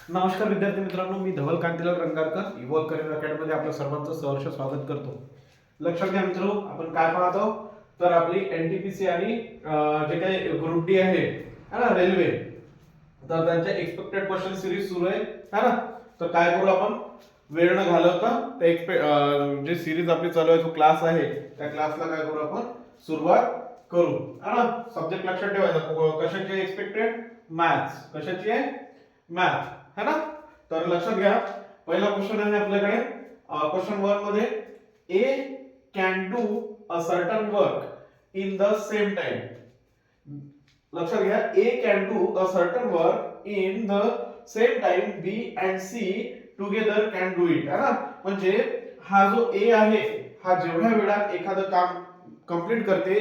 नमस्कार विद्यार्थी मित्रांनो, मी धवल कांतीलाल रंगारकर इव्हॉल्व करिअर अकॅडमीमध्ये आपलं सर्वांचं सहर्ष स्वागत करतो. लक्षात घ्या मित्रांनो, आपण काय पाहतो तर आपली एनटीपीसी आणि जे काही ग्रुप डी आहे ना रेल्वे, तर त्यांच्या एक्सपेक्टेड क्वेश्चन सिरीज सुरू आहे है ना. तर काय करू आपण वेळ न घालवता ते जे सिरीज आपली चालू आहे, जो क्लास आहे त्या क्लासला काय करू आपण सुरुवात करू है ना. सब्जेक्ट लक्षात ठेवायचा, कशाची एक्सपेक्टेड मॅथ्स, कशाची आहे मॅथ है ना. तर लक्षात घ्या, पहिला क्वेश्चन आहे आपल्याकडे क्वेश्चन 1 मध्ये A can do a certain work in the same time. लक्षात घ्या, A can do a certain work in the same time B and C together can do it है ना. म्हणजे हा जो ए आहे, हा जेवढ्या वेळात एखादं काम कंप्लीट करते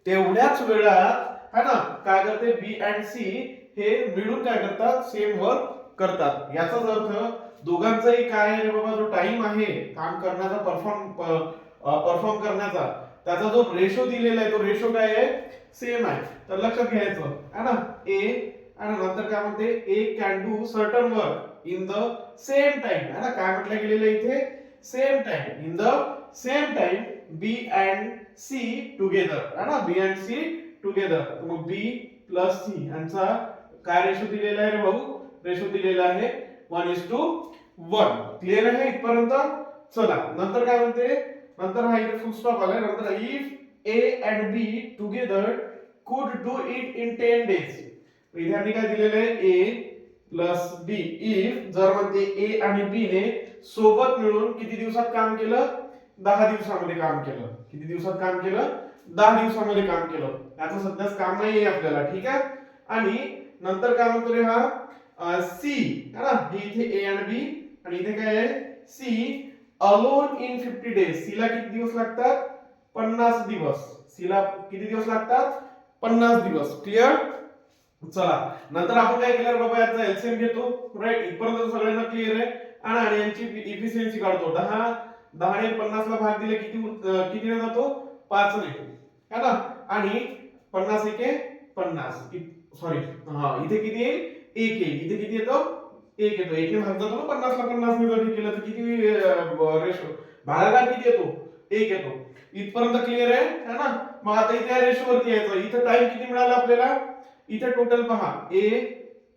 तेवढ्याच वेळात है ना काय करते बी अँड सी हे मिळून काय करतात, सेम वर्क करतात. याचाच अर्थ दोघांचाही काय आहे रे बाबा, जो टाइम आहे काम करण्याचा, परफॉर्म करण्याचा, त्याचा जो रेशो दिलेला आहे तो रेशो काय आहे, सेम आहे. तर लक्षात घ्यायचं है ना. ए आणि नंतर काय म्हणते, A can do certain work in the same time है ना. काय म्हटलं गेलेलं आहे इथे, same time, in the same time B and C together है ना. बी अँड सी टुगेदर, मग बी प्लस सी यांचा काय रेशो दिलेला आहे रे भाऊ, रेशो दिलेला आहे 1:1. क्लिअर आहे इथपर्यंत. चला नंतर काय म्हणते, नंतर हा इथे फुल स्टॉप आलाय. नंतर if A and be together कुड डू इट इन 10 days. इथे आणि काय दिलेलं आहे, ए प्लस बी. इफ जर म्हणते ए आणि बी ने सोबत मिळून किती दिवसात काम केलं, 10 दिवसामध्ये काम केलं. किती दिवसात काम केलं, 10 दिवसामध्ये काम केलं. याचं सध्याच काम नाहीये आपल्याला, ठीक आहे. आणि नंतर काय म्हणतो रे हा सी है ना. हे इथे ए आणि बी आणि इथे काय आहे C alone in 50 days. C ला किती दिवस लागतात, 50 दिवस. सी ला किती दिवस लागतात, 50 दिवस. क्लिअर. चला नंतर आपण काय केलं बाबा, याचा एलसीएम घेतो. राईट, इथपर्यंत सगळ्यांना क्लिअर आहे. आणि यांची इफिशियन्सी काढतो. 10 ने 50 ला भाग दिले किती ने जातो, 5 ने है ना. आणि 50 एके 50, सॉरी हा इथे किती येईल, 1 येईल. इथे किती येतो, 1 येतो. 1 ने भाग जातो ना 50 ला. 50 ने जर केलं तर किती रेशो, भागाकार किती येतो, 1 येतो. इथपर्यंत क्लिअर आहे है ना. मग आता इथे रेशो वरती यायचं. इथे टाइम किती मिळाला आपल्याला, इथे टोटल पहा, ए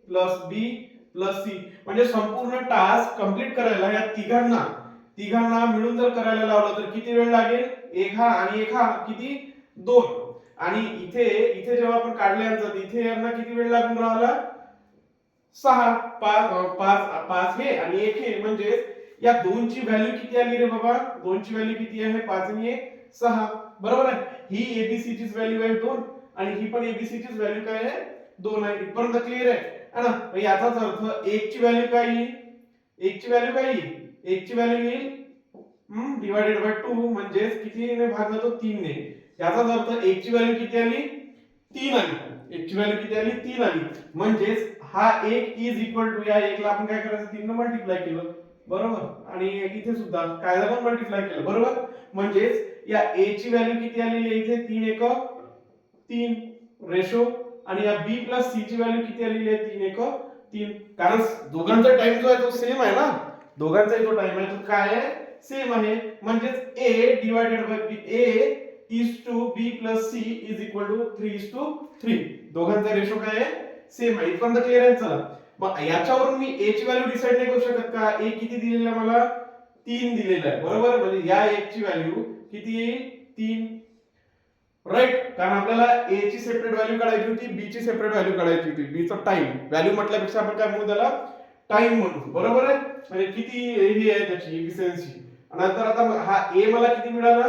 प्लस बी प्लस सी. म्हणजे संपूर्ण टास्क कंप्लीट करायला या तिघांना मिळून जर करायला लावलं तर किती वेळ लागेल, 1 हा आणि 1 हा किती, 2. आणि इथे जेव्हा आपण काढले यांचं, इथे यांना किती वेळ लागून राहिला, 6. 5 हे आणि 1 हे. म्हणजे या 2 ची व्हॅल्यू किती आली रे बाबा, 2 ची व्हॅल्यू किती आहे, 5 आणि 1 6. बरोबर आहे. ही एबीसी चीच व्हॅल्यू आहे 2 आणि ही पण एबीसी चीच व्हॅल्यू काय आहे, 2 आहे. इथपर्यंत क्लिअर आहे ना. मग याचाच अर्थ 1 ची व्हॅल्यू काय येईल, 1 ची व्हॅल्यू काय येईल, 1 ची व्हॅल्यू येईल डिवाइडेड बाय 2. म्हणजे किती ने भाग जातो, 3 ने. याचाच अर्थ 1 ची व्हॅल्यू किती आली, 3 आली. 1 ची व्हॅल्यू किती आली, 3 आली. म्हणजेच हा 1 इज इक्वल टू, या 1 ला आपण काय करायचं, 3 ने मल्टिप्लाय केलं. बरोबर. आणि इथे सुद्धा काय झालं, मल्टिप्लाय केलं. बरोबर. म्हणजेच या a ची व्हॅल्यू किती आलेली आहे इथे, 3 1 3 रेशो. आणि या b प्लस c ची व्हॅल्यू किती आलेली आहे, 3 1 3. कारण दोघांचा टाइम जो आहे तो सेम आहे ना, दोघांचा जो टाइम आहे तो काय आहे, सेम आहे. म्हणजेच a divided by b, a is to b plus c is equal to 3:3. दोघांचा रेशो काय आहे, सेम आहे. इथपर्यंत क्लिअर आहे. चला मग याच्यावरून मी a ची व्हॅल्यू डिसाइड नाही करू शकत का, a किती दिलेला आहे मला, 3 दिलेला आहे. बरोबर. म्हणजे या 1 ची व्हॅल्यू किती येईल, 3. राईट. कारण आपल्याला a ची सेपरेट व्हॅल्यू काढायची होती, b ची सेपरेट व्हॅल्यू काढायची होती. b चा टाइम व्हॅल्यू म्हटल्यापेक्षा आपण काय म्हणू त्याला, टाइम म्हणू. बरोबर आहे. म्हणजे किती ही आहे त्याची इफिशियन्सी. नंतर आता हा a मला किती मिळाला,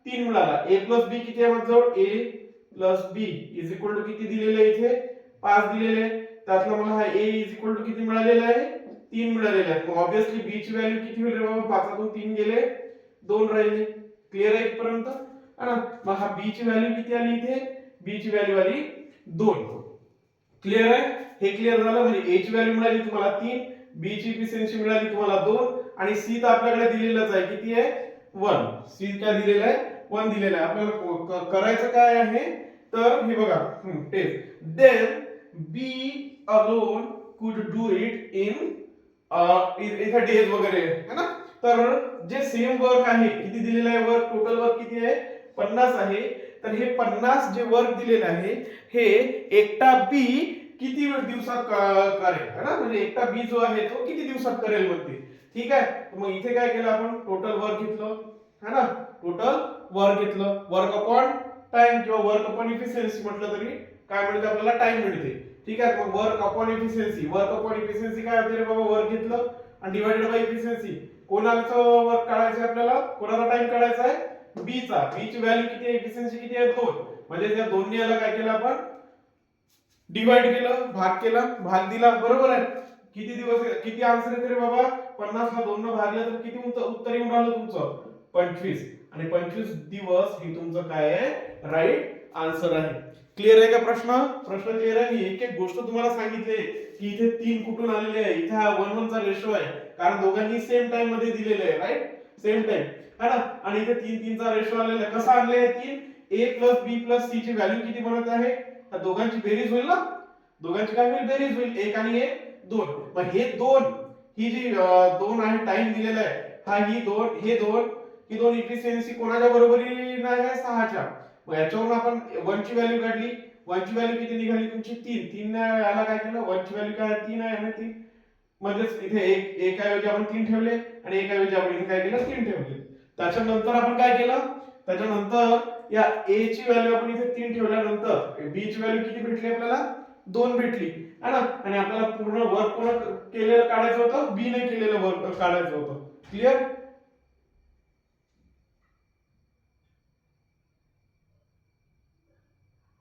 3 मिळाला. a प्लस b किती आहे माझ्याजवळ, a plus b is equal to किती दिलेले आहे इथे, 5 दिलेले आहे. त्यातलं मला हा a इज इक्वल टू किती मिळालेला आहे, 3 मिळालेले आहे. मग ऑब्विसली b ची व्हॅल्यू किती होईल रे बाबा, 5 तून 3 गेले, 2 राहिले. क्लिअर आहे इथपर्यंत है ना. मग हा b ची व्हॅल्यू किती आली इथे, b ची व्हॅल्यू आली 2. क्लिअर आहे. हे क्लिअर झालं. म्हणजे a ची व्हॅल्यू मिळाली तुम्हाला 3, b ची इफिशियन्सी मिळाली तुम्हाला 2 आणि c तर आपल्याकडे दिलेलाच आहे, किती आहे, 1. c काय दिलेला आहे, 1 दिलेला आहे. आपल्याला करायचं काय आहे, तर हे बघा टेस्ट. देन बी अलोन कुड डू इट इन इथे डेज वगैरे है ना. तर जे सेम वर्क आहे, किती दिलेलं आहे वर्क, टोटल वर्क किती आहे 50 आहे. तर हे 50 जे वर्क दिलेलं आहे हे एकटा बी किती दिवसात करेल है ना. म्हणजे एकटा बी जो आहे तो किती दिवसात करेल म्हणते. ठीक आहे. मग इथे काय केलं आपण, टोटल वर्क घेतलं है ना. टोटल वर्क घेतलं, वर्क अपॉन टाइम किंवा वर्क अपॉन इफिशियन्सी म्हटलं तरी काय मिळते आपल्याला, टाइम मिळते. ठीक आहे. मग work upon efficiency, work upon efficiency काय होते रे बाबा, वर्क घेतलं आणि डिवाइडेड बाय इफिशियन्सी. कोणाचं वर्क काढायचं आपल्याला, कोणाचा टाइम काढायचा आहे, बी चा. बी ची व्हॅल्यू किती आहे, इफिशियन्सी किती आहे 2. म्हणजे त्या दोन्ही याला काय केलं आपण, डिवाइड केलं, भाग केला, भाग दिला. बरोबर आहे. किती दिवस, किती आन्सर येते रे बाबा, 50 ला 2 ने भागलं तर किती उत्तर येऊन राहिलं तुमचं 25. आणि 25 दिवस हे तुमचं काय आहे, राईट आन्सर आहे. क्लिअर आहे का प्रश्न, प्रश्न क्लिअर आहे. मी एक एक गोष्ट तुम्हाला सांगितले की इथे 3 कुठून आलेले आहे, इथे हा 1:1 चा रेशो आहे कारण दोघांनी सेम टाइम मध्ये दिलेले आहे, राईट, सेम टाइम है ना. आणि इथे 3:3 चा रेशो आलेला आहे. कसा आणले आहे 3, a + b + c ची व्हॅल्यू किती बनत आहे, तर दोघांची बेरीज होईल ना, दोघांची काय होईल, बेरीज होईल. 1 आणि 1 2. मग हे 2, ही जी 2 आहे टाइम दिलेला आहे, हा ही 2, हे 2, ही 2 इफिशियन्सी कोणाच्या बरोबरीने आहे, 6 च्या. मग याच्यावरून आपण 1 ची व्हॅल्यू काढली, 1 ची व्हॅल्यू किती निघाली तुमची 3. 3 ने याला काय केलं, 1 ची व्हॅल्यू काय 3 आहे आणि 3 म्हणजेच इथे एक ऐवजी आपण 3 ठेवले आणि एक ऐवजी आपण इथे काय केलं 3 ठेवले. त्याच्यानंतर आपण काय केलं, त्याच्यानंतर या a ची व्हॅल्यू आपण इथे 3 ठेवल्यानंतर b ची व्हॅल्यू किती भेटली आपल्याला, 2 भेटली है ना. आणि आपल्याला पूर्ण वर्क कोण केलेलं काढायचं होतं, बी ने केलेलं वर्क काढायचं होतं. क्लिअर.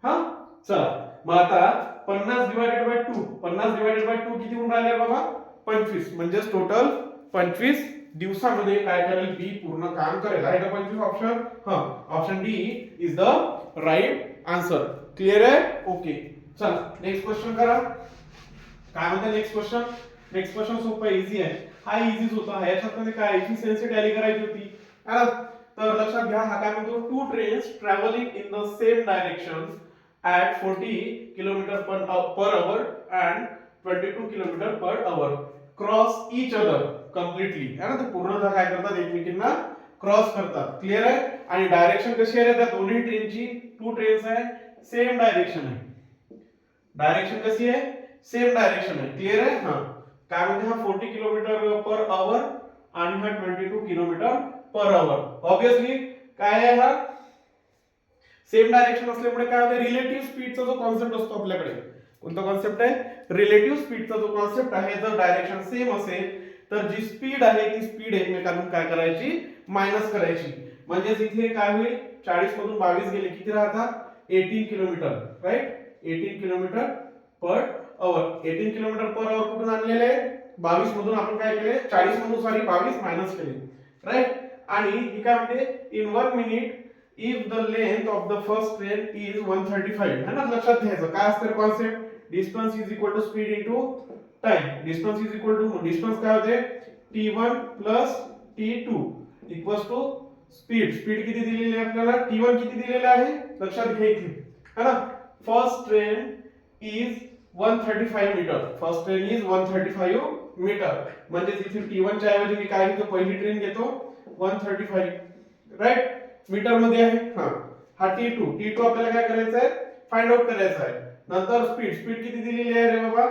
हा चला. मग आता 50 डिवाइडेड बाय 2, 50 डिवाइडेड बाय 2 किती होऊन राहिले बाबा, 25. म्हणजे टोटल 25 दिवसामध्ये काय करेल, बी पूर्ण काम करेल. आहे का 25 ऑप्शन, हा option D is the right answer. Clear आहे, ओके. चला नेक्स्ट क्वेश्चन करा. काय म्हणते नेक्स्ट क्वेश्चन, नेक्स्ट क्वेश्चन सोपा इझी आहे. हा इझीच होता. याच्यात काय इफिशियन्सी टॅली करायची होती है ना. तर लक्षात घ्या, हा काय म्हणतो, 2 trains travelling in the same direction at 40 km per hour and 22 km per hour cross each other completely है ना. ते पूर्णतः काय करतात, एकमेकांना क्रॉस करतात. क्लिअर आहे. आणि डायरेक्शन कशी आहे त्या दोन्ही ट्रेनची, 2 ट्रेन्स आहे, सेम डायरेक्शन आहे. डायरेक्शन कशी आहे, सेम डायरेक्शन आहे. क्लिअर आहे. हा काय म्हणते, हा 40 km per hour आणि हा 22 km per hour. ऑब्वियसली काय आहे, हा सेम डायरेक्शन असल्यामुळे काय होते, रिलेटिव्ह स्पीडचा जो कॉन्सेप्ट असतो आपल्याकडे, कोणता कॉन्सेप्ट आहे, रिलेटिव्ह स्पीडचा जो कॉन्सेप्ट आहे, जर डायरेक्शन सेम असेल तर जी स्पीड आहे ती स्पीड एकमेकांना काय करायची, मायनस करायची. म्हणजेच इथे काय होईल, 40 मधून 22 गेले किती राहतात, 18 kilometre, right, 18 kilometre per hour. 18 kilometre per hour कुठून आणलेले आहे, 22 मधून आपण काय केले, 40 मधून सॉरी 22 मायनस केले, राईट. आणि ही काय म्हणते, in 1 minute if the length of the first train is 135 है ना. लक्षात घ्यायचं काय असतं concept, distance is equal to speed into time. Distance is equal to, distance काय होते, t1 प्लस t2 equals to speed. Speed किती दिलेली आहे आपल्याला, t1 किती दिलेलं आहे, लक्षात घ्या इथे है ना. First train is 135 metre, first train is 135 metre. म्हणजे इथे t1 च्या ऐवजी मी काय घेतो, पहिली ट्रेन घेतो 135, राईट, मीटर मध्ये आहे. हा T2, T2 आपल्याला काय करायचं आहे, फाइंड आउट करायचं आहे. नंतर स्पीड, स्पीड किती दिलेली आहे रे बाबा,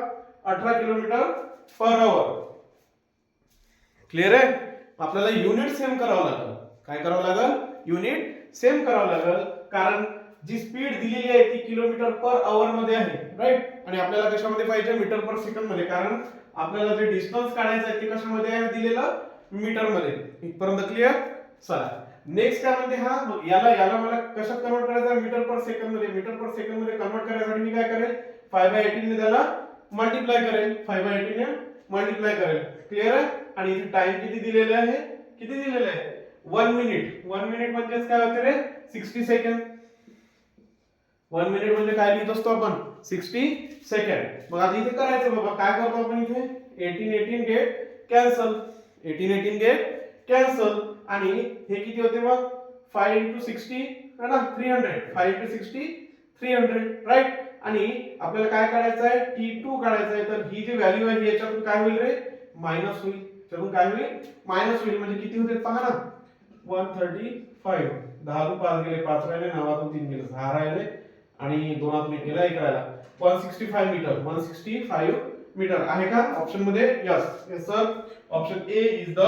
18 किलोमीटर पर आवर. क्लिअर आहे. आपल्याला युनिट सेम करावं लागेल. काय करावं लागेल, युनिट सेम करावं लागेल. कारण जी स्पीड दिलेली आहे ती किलोमीटर पर आवर मध्ये आहे, राईट. आणि आपल्याला कशामध्ये पाहिजे, मीटर पर सेकंड मध्ये. कारण आपल्याला जे डिस्टन्स काढायचं आहे ते कशामध्ये आहे दिलेलं, मीटर मध्ये. इथपर्यंत क्लिअर. चला नेक्स्ट काय म्हणते, हा याला मला कशात कन्वर्ट करायचं, मीटर पर सेकंड मध्ये. मीटर पर सेकंड मध्ये कन्वर्ट करण्यासाठी मी काय करेल, 5/18 ने त्याला मल्टिप्लाय करेल, 5/18 ने मल्टिप्लाय करेल. क्लिअर आहे. आणि इथे टाइम किती दिलेला आहे, किती दिलेला आहे, 1 मिनिट. 1 मिनिट म्हणजे काय होते रे, 60 सेकंड. 1 मिनिट म्हणजे काय लिहित असतो आपण, 60 सेकंड. मग आता इथे करायचं बाबा, काय करतो आपण इथे, 18 गेट कॅन्सल, 18 गेट कॅन्सल. आणि हे किती होते मग, 5 into 60 है ना, 300, 5 into 60 300, राईट. आणि आपल्याला काय काढायचं आहे, T2 काढायचं आहे. तर ही जी व्हॅल्यू आहे याच्यातून काय होईल रे, मायनस होईल, त्यातून काय होईल मायनस होईल, म्हणजे किती होते पहा ना 135, 10 तून 5 गेले 5 राहिले, 9 3 गेले 6 राहिले आणि 2 1 गेला 1 राहिला, 165 मीटर, 165 मीटर आहे का ऑप्शन मध्ये? Yes yes sir, option A is the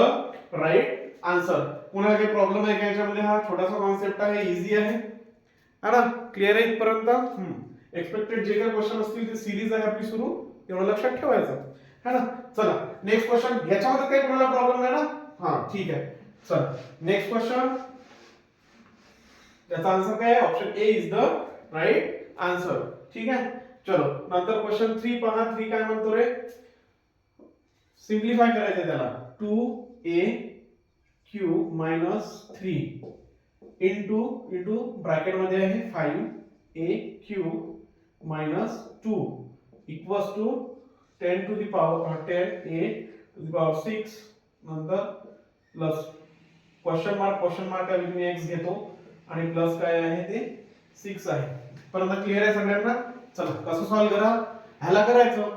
right answer. पुन्हा काही प्रॉब्लेम आहे का याच्यामध्ये? हा छोटासा कॉन्सेप्ट आहे, इझी आहे ना, क्लिअर आहे इथपर्यंत? एक्सपेक्टेड जे काही क्वेश्चन असतील ते सिरीज आहे आपली सुरू, तेवढं लक्षात ठेवायचं है ना. चला नेक्स्ट क्वेश्चन, याच्यामध्ये काही कोणाला प्रॉब्लेम नाही ना? हा ठीक आहे. चल नेक्स्ट क्वेश्चन, त्याचा आन्सर काय आहे? Option A is the right answer. ठीक आहे. चलो नंतर क्वेश्चन 3 पहा. 3 काय म्हणतो रे? सिम्प्लिफाय करायचं त्याला. 2a cube minus 3 into bracket मध्ये आहे 5a cube minus 2 equals to 10 to the power 10a to the power 6 नंतर प्लस क्वेश्चन मार्क आहे मी x घेतो आणि प्लस काय आहे ते 6 आहे. परंतु क्लिअर आहे सगळ्यांना? चला कसं सॉल्व्ह करा? ह्याला करायचं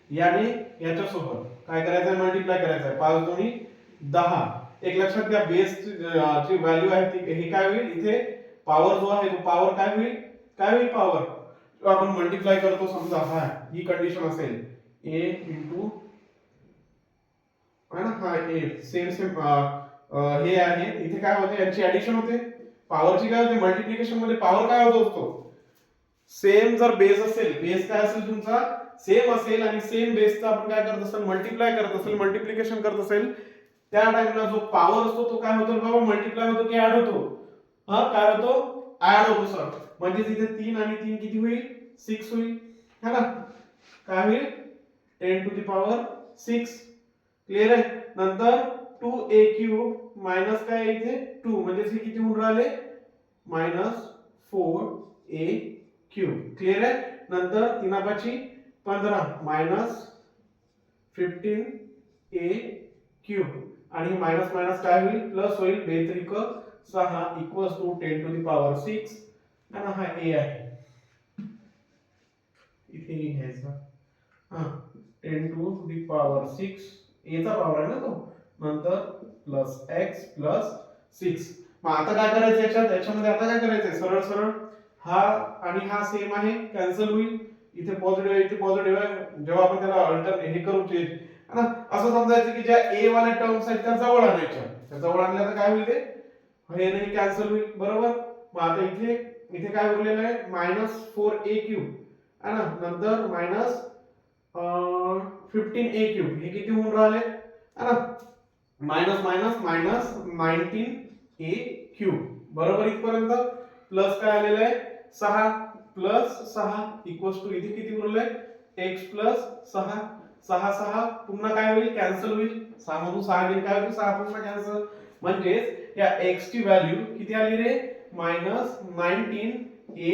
याने याच्यासोबत काय करायचं आहे? मल्टिप्लाय करायचं आहे. 5 दोन्ही 10. एक लक्षात घ्या, बेस ची व्हॅल्यू आहे ती हे काय होईल? इथे पॉवर जो आहे तो पॉवर काय होईल पॉवर आपण मल्टिप्लाय करतो. समजा हा ही कंडिशन असेल a इंटू है ना, हा a सेम हे आहे, इथे काय होते? यांची ऍडिशन होते, पॉवरची काय होते? मल्टिप्लिकेशन मध्ये पॉवर काय होतो असतो? सेम जर बेस असेल, बेस काय असेल तुमचा सेम असेल आणि सेम बेसचा आपण काय करत असेल? मल्टिप्लाय करत असेल, मल्टिप्लिकेशन करत असेल, त्या टाइमला जो पॉवर असतो तो काय होतो बाबा? मल्टिप्लाय होतो की ऍड होतो? हा काय होतो? ऍड होतो सर. म्हणजे इथे 3 आणि 3 किती होईल? 6 होईल है ना. काय होईल? 10 टू द पॉवर 6. क्लिअर आहे. नंतर 2a क्यूब मायनस काय इथे 2 म्हणजे हे किती होऊन राहिले? Minus 4a cube. क्लिअर आहे. नंतर 3 15 मायनस 15a क्यूब आणि मायनस मायनस काय होईल? प्लस होईल. 2 6 equals to 10 to the power 6 आणि हा a आहे इथे घ्यायचा. हा 10 टू द पॉवर 6 a चा पॉवर आहे ना तो, नंतर प्लस x प्लस 6. मग आता काय करायचं याच्यामध्ये? आता काय करायचंय? सरळ सरळ हा आणि हा सेम आहे, कॅन्सल होईल. इथे पॉझिटिव्ह आहे, इथे पॉझिटिव्ह आहे. जेव्हा आपण त्याला अल्टर हे करू चेंज है ना, असं समजायचं की ज्या a वाल्या टर्म्स आहेत त्या जवळ आणायच्या. त्या जवळ आणल्या तर काय होईल? ते हे नाही कॅन्सल होईल बरोबर. मग आता इथे काय उरलेलं आहे? मायनस 4a क्यूब है ना, नंतर मायनस 15a क्यूब. हे किती होऊन राहिले है ना? Minus minus minus 19a cube बरोबर. इथपर्यंत प्लस काय आलेलं आहे? 6 प्लस 6 इक्वल्स टू इथे किती उरलंय? x plus 6. 6 6 पुन्हा काय होईल? कॅन्सल होईल. 6 मधून 6 गेले काय होईल? 6 पुन्हा कॅन्सल. म्हणजेच या x ची व्हॅल्यू किती आली रे? Minus 19a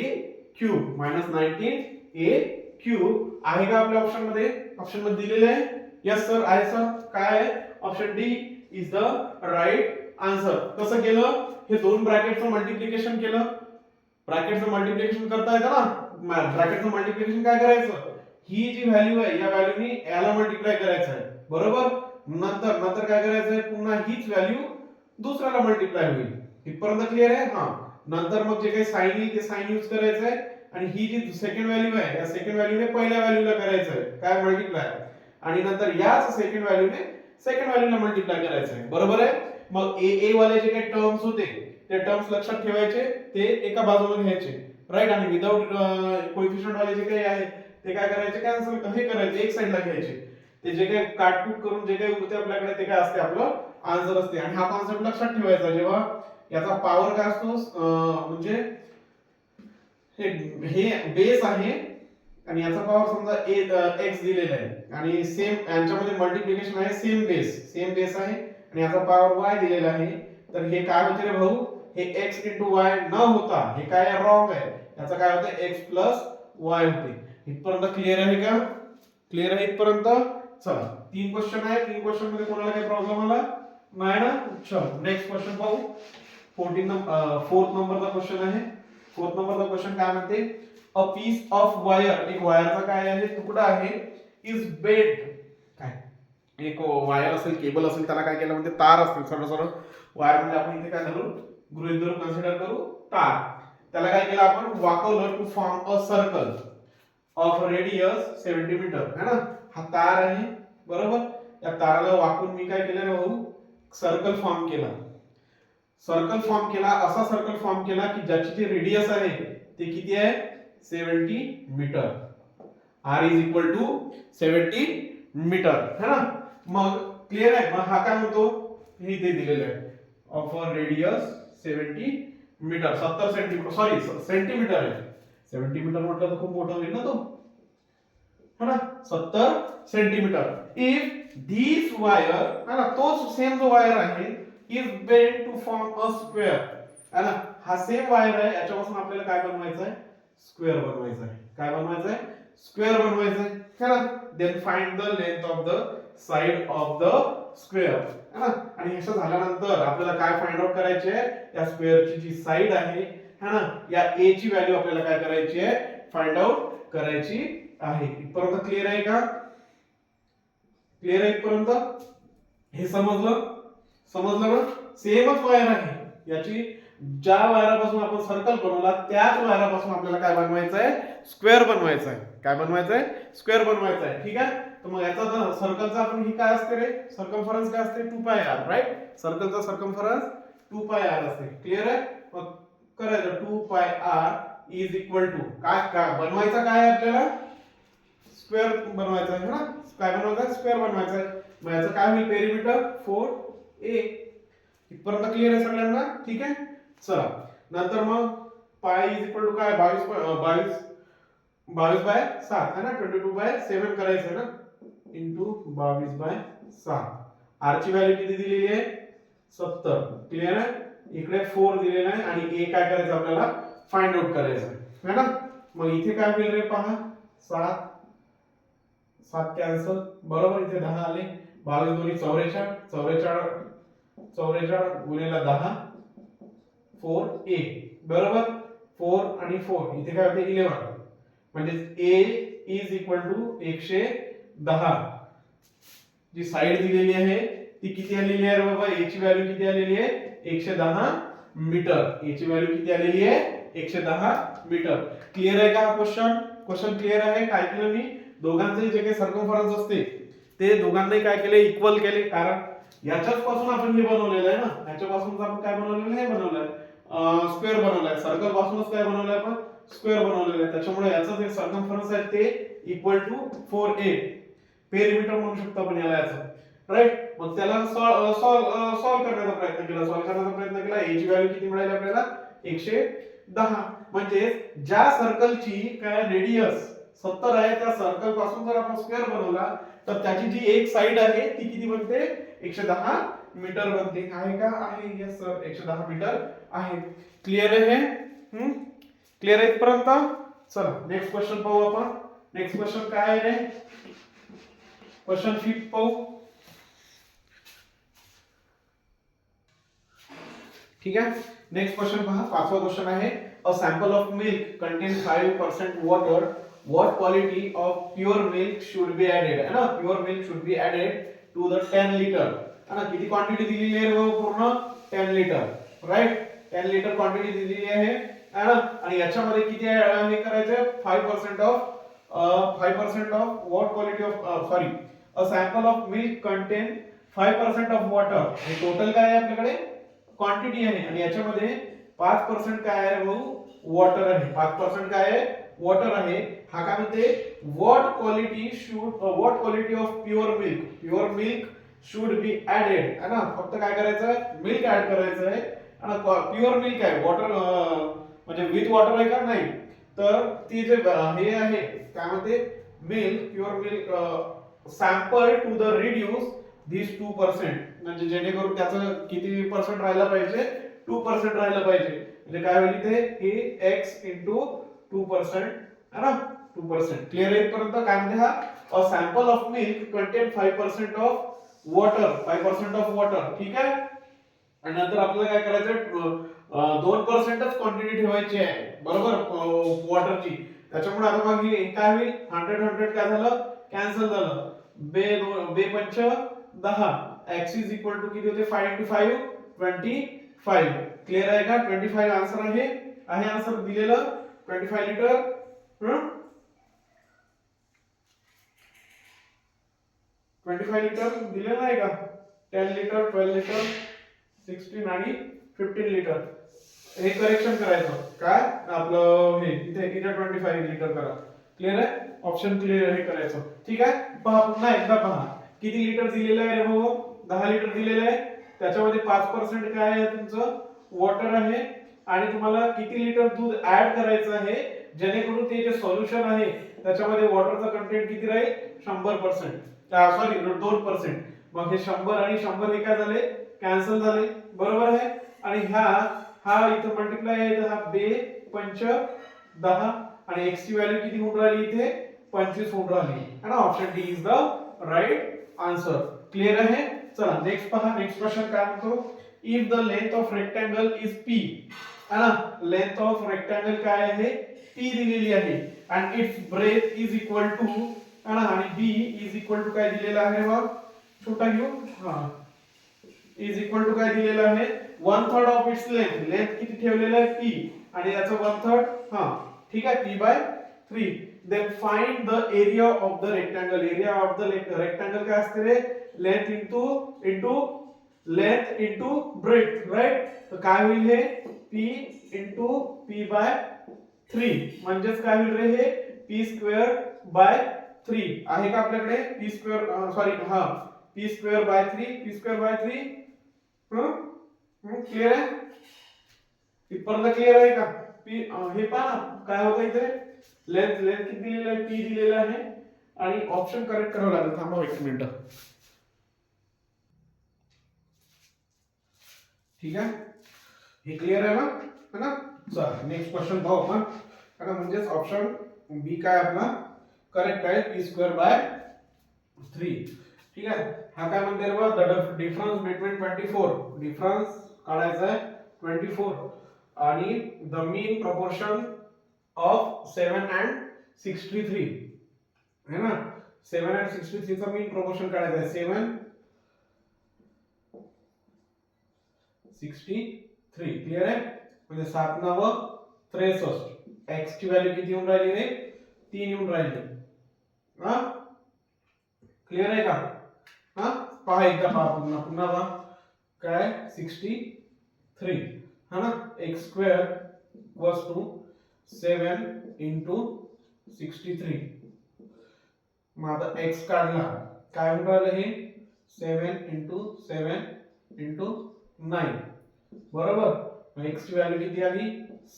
cube. Minus 19a cube आहे का आपल्या ऑप्शन मध्ये? ऑप्शन मध्ये दिलेले आहे. यस सर आहे सर. काय आहे? Option D is the right answer. कसं केलं? हे दोन ब्रॅकेटचं मल्टिप्लिकेशन केलं. ब्रॅकेटचं मल्टिप्लिकेशन करता येतं ना. ब्रॅकेटचं मल्टिप्लिकेशन काय करायचं? ही जी व्हॅल्यू आहे या व्हॅल्यूनी याला मल्टिप्लाय करायचं आहे बरोबर. नंतर काय करायचं आहे? पुन्हा हीच व्हॅल्यू दुसऱ्याला मल्टिप्लाय होईल. इथपर्यंत क्लिअर आहे? हा. नंतर मग जे काही साइन येईल ते साइन यूज करायचं आहे आणि ही जी सेकंड व्हॅल्यू आहे या सेकंड व्हॅल्यूने पहिल्या व्हॅल्यूला करायचं आहे काय? मल्टिप्लाय. आणि नंतर याच सेकंड व्हॅल्यूने सेकंड व्हॅल्यूला मल्टिप्लाय करायचं आहे बरोबर आहे. मग ए वाले जे काही टर्म्स होते ते टर्म्स लक्षात ठेवायचे, ते एका बाजूला घ्यायचे राईट. आणि विदाउट कोएफिशिएंट वाले जे काही आहे ते काय करायचे? कॅन्सल हे करायचे, एक साइडला घ्यायचे. ते जे काही काटकूट करून जे काही उरते आपल्याकडे ते काय असते? आपलं आन्सर असते. आणि हा कॉन्सेप्ट लक्षात ठेवायचा जेव्हा याचा पॉवर काय असतो म्हणजे हे बेस आहे आणि याचा पॉवर समजा x दिलेला आहे आणि सेम यांच्यामध्ये मल्टिप्लिकेशन आहे, सेम बेस आहे आणि याचा पॉवर y दिलेला आहे. तर हे काय होते रे भाऊ? हे x y न होता हे काय रॉंग आहे. याचा काय होते? x y होते. इथपर्यंत क्लिअर आहे का? क्लिअर आहे इथपर्यंत? चला 3 क्वेश्चन आहे. 3 क्वेश्चन मध्ये कोणाला काही प्रॉब्लेम आला नाही ना? चलो नेक्स्ट क्वेश्चन पाहू. 4th नंबरचा क्वेश्चन आहे. 4th नंबरचा क्वेश्चन काय म्हणते? अ पीस ऑफ वायर, एक वायरचा काय आहे? तुकडा आहे, इज बेंट काय एक वायर असेल, केबल असेल, त्याला काय केलं म्हणजे तार असतील, सरळ सरळ वायर म्हणजे आपण इथे काय धरू, गृहीत धरू, कन्सिडर करू तार. त्याला काय केलं आपण, वाकवलं to form a circle of radius 70 metre, है ना. हा तार आहे बरोबर. या ताराला वाकून मी काय केलं भाऊ, सर्कल फॉर्म केला. सर्कल फॉर्म केला, असा सर्कल फॉर्म केला की ज्याची जी रेडियस आहे ते किती आहे, 70 metre. r is equal to 70 metre, है ना. मग क्लिअर आहे. मग हा काय म्हणतो, हे इथे दिलेलं आहे of a radius 70 metre, 70 centimetre, sorry centimetre आहे. 70 मीटर म्हटलं तर खूप मोठा होईल ना तो, है ना. 70 सेंटीमीटर. इफ दिस वायर, है ना, तोच सेम जो वायर आहे, is bent to form a square, है ना. हा सेम वायर आहे, याच्यापासून आपल्याला काय बनवायचं आहे, स्क्वेअर बनवायचं आहे. काय बनवायचं आहे, स्क्वेअर बनवायचं आहे, है ना. Then find the length of the side of the square, है ना. आणि हे झाल्यानंतर आपल्याला काय फाइंड आउट करायचे आहे, या स्क्वेअरची जी साइड आहे, है ना, या a ची व्हॅल्यू आपल्याला काय करायची आहे, फाइंड आउट करायची आहे. इथपर्यंत क्लिअर आहे का, क्लिअर आहे इथपर्यंत, हे समजलं, समजलं ना. सेमच वायर आहे, याची ज्या वायरापासून आपण सर्कल बनवला त्याच वायरापासून आपल्याला काय बनवायचं आहे, स्क्वेअर बनवायचं आहे. काय बनवायचं आहे, स्क्वेअर बनवायचं आहे. ठीक आहे. तर मग याचा सर्कलचा आपण ही काय असते रे, सर्कमफरन्स काय असते, 2 पाय r, राईट. सर्कलचा सर्कमफरन्स 2 पाय r असते. क्लिअर आहे. मग करायचं 2 पाय r इज इक्वल टू काय, काय बनवायचं, काय आहे आपल्याला, स्क्वेअर बनवायचा आहे ना. काय बनवायचं आहे, स्क्वेअर बनवायचा आहे. मग याचं काय होईल, पेरिमीटर 4a. इथपर्यंत क्लिअर आहे सगळ्यांना, ठीक आहे. चला नंतर मग पाय इज इक्वल टू काय, 22 बाय 7 है ना, 22 बाय 7 करायचं आहे ना, इंटू 22 बाय 7. r ची व्हॅल्यू किती दिलेली आहे, 70. क्लिअर आहे. इकडे 4 दिलेला आहे आणि a काय करायचं आपल्याला, फाइंड आउट करायचं आहे ना. मग इथे काय होईल रे, पहा 7 7 कॅन्सल, बरोबर. इथे 10 आले, 22 दोन्ही 44, 44 गुणिले 10 4a, बरोबर. 4 आणि 4 इथे काय होते, 11. म्हणजे a इज इक्वल टू 110. जी साइड दिलेली आहे ती किती आलेली आहे बाबा, a ची व्हॅल्यू किती आलेली आहे, 110 मीटर. a ची व्हॅल्यू किती आलेली आहे, 110 मीटर. क्लिअर आहे का क्वेश्चन, क्वेश्चन क्लिअर आहे. काय केलं मी, दोघांचे जे काही सर्कमफरन्स असते ते दोघांनाही काय केले, इक्वल केले. कारण याच्याच पासून आपण हे बनवलेलं आहे ना, याच्यापासून आपण काय बनवलेलं आहे, हे बनवलंय स्क्वेअर बनवलाय. सर्कल पासूनच काय बनवलंय आपण, स्क्वेअर बनवलेलं आहे. त्याच्यामुळे याचं जे सर्कमफरन्स आहे ते इक्वल टू 4a, पेरिमीटर म्हणू शकतो आपण याला, याचं, राईट. मग त्याला सॉल्व करण्याचा प्रयत्न केला, a ची व्हॅल्यू किती मिळाली आपल्याला, 110. म्हणजे ज्या सर्कलची काय रेडियस 70 आहे, त्या सर्कल पासून जर आपण स्क्वेअर बनवला तर त्याची जी एक साइड आहे ती किती बनते, 110 मीटर बनते. आहे का, आहे. यस सर, 110 मीटर आहे. क्लिअर आहे, क्लिअर आहे इथपर्यंत. चला नेक्स्ट क्वेश्चन पाहू आपण. नेक्स्ट क्वेश्चन काय आहे रे, क्वेश्चन 5 पाहू. ठीक आहे. नेक्स्ट क्वेश्चन पहा, 5वा क्वेश्चन आहे. A sample of milk contain 5% water, what quality of pure milk should be added, है ना. pure milk should be added to the 10 liter, है ना. किती क्वांटिटी दिलेली आहे पूर्ण, 10 लिटर, राइट. 10 लिटर क्वांटिटी दिलेली आहे, है ना. आणि याच्यामध्ये किती हे करायचं, 5% of what quality of sorry, a sample of milk contain 5% of water. हे टोटल काय आहे आपल्याकडे, क्वांटिटी आहे. आणि याच्यामध्ये 5% काय आहे भाऊ, वॉटर आहे. 5% काय आहे, वॉटर आहे. हा काय म्हणते, what quality of pure milk should be added, है ना. फक्त काय करायचं, मिल्क ऍड करायचं आहे. प्युअर मिल्क आहे, वॉटर म्हणजे विथ वॉटर आहे का, नाही. तर ती जे हे आहे काय म्हणते, milk, pure milk sample to the reduce this 2%, म्हणजे जेणेकरून त्याचं किती पर्सेंट राहायला पाहिजे, 2% राहायला पाहिजे. म्हणजे काय होईल इथे, हे x इंटू 2%, है ना, 2%. क्लिअर आहे इथपर्यंत. काय म्हणते हा, a sample of milk contain 5% of water, 5% of water. ठीक आहे. आणि नंतर आपल्याला काय करायचं, 2%च क्वांटिटी ठेवायची आहे, बरोबर, वॉटरची. त्याच्यामुळे आता मग हे काय होईल, 100 काय झालं, कॅन्सल झालं. बे पंच 10, x इज इक्वल टू किती होते 5 into 5 25. क्लियर आहे का? 25 आन्सर आहे आन्सर दिलेलं 25 लिटर. 25 लिटर दिलेलं आहे का? 10 लिटर 12 लिटर 16 आणि 15 लिटर. हे करेक्शन करायचं काय आपलं हे इथे 25 लिटर करा. क्लियर आहे? ऑप्शन क्लियर हे करायचं. ठीक आहे. पहा पुन्हा एकदा पहा किती लिटर दिलेलं आहे रे भाऊ? 10 लिटर दिलेलं आहे. त्याच्यामध्ये 5% काय आहे तुमचं वॉटर आहे आणि तुम्हाला किती लिटर दूध ऍड करायचं आहे जेणेकरून ते जे सोल्युशन आहे त्याच्यामध्ये वॉटरचा कंटेंट किती राहील 100%. सॉरी 2%. मग हे 100 आणि 100 हे काय झाले कॅन्सल झाले. बरोबर आहे. आणि हा इथे मल्टिप्लाय आहे तर हा बे पंच 10 आणि x ची व्हॅल्यू किती होऊन राहिली इथे 25 होऊन राहिली. आणि option D is the right answer. Clear आहे. चला नेक्स्ट पहा. नेक्स्ट क्वेश्चन काय म्हणतो if the length of rectangle is p है ना. लेंथ ऑफ रेक्टँगल काय आहे p दिलेली आहे आणि its breadth is equal to है ना आणि b इज इक्वल टू काय दिलेलं आहे बघ छोटा घेऊ इज इक्वल टू काय दिलेलं आहे 1/3 ऑफ इट्स लेंथ. लेंथ किती ठेवलेलं आहे p आणि याचं 1/3 ठीक आहे p/3. Then find the area of the rectangle. Area of the rectangle काय असते रे लेंथ इंटू ब्रेथ राइट. तर काय होईल हे p इंटू p/3 म्हणजेच काय होईल रे हे p²/3 आहे का आपल्याकडे p² सॉरी p²/3 क्लियर आहे. इथपर्यंत क्लियर आहे का? हे पहा काय होतं इथे लेंथ किती दिलेलं आहे p दिलेलं आहे आणि ऑप्शन करेक्ट करावं लागेल. थांबा एक मिनिट. ठीक आहे. हे क्लियर आहे ना है ना. चला नेक्स्ट क्वेश्चन पाहू आपण. आता म्हणजेच ऑप्शन बी काय आपला करेक्ट आहे p²/3. ठीक आहे. हा काय म्हणते बघा द डिफरन्स बिटवीन 24 डिफरन्स काढायचा आहे 24 आणि the mean proportion of 7 and 63 है ना. 7 and 63 चा मीन प्रपोर्शन काढायचा आहे 7 63. क्लियर आहे. म्हणजे 7 9 63. x ची व्हॅल्यू किती येऊन राहिली रे 3 येऊन राहिली. क्लियर आहे का? पहा एकदा पहा पुन्हा पहा काय 63 है ना. x² = 7 into 63. मग आता x काढला काय होऊन राहिलं हे 7 into 7 into 9 बरोबर. मग x ची व्हॅल्यू किती आली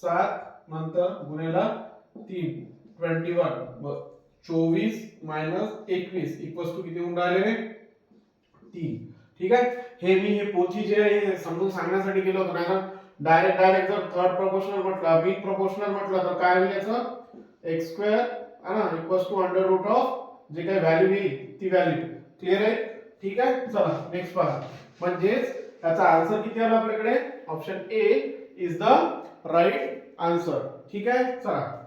7 नंतर गुणिला 3 21 24 - 21 इक्वल्स टू किती होऊन राहिले रे 3. ठीक आहे. हे मी हे पोथी जे आहे समजून सांगण्यासाठी केलं होतं ना. डायरेक्ट जर थर्ड प्रोपोर्शनल म्हटलं बिग प्रोपोर्शनल म्हटलं तर काय होईल याचं x² है ना equals to under root of जे काही व्हॅल्यू येईल ती व्हॅल्यू. क्लियर आहे. ठीक आहे. चला नेक्स्ट पहा. म्हणजेच याचा आन्सर किती आला आपल्याकडे option A is the right answer. ठीक आहे. चला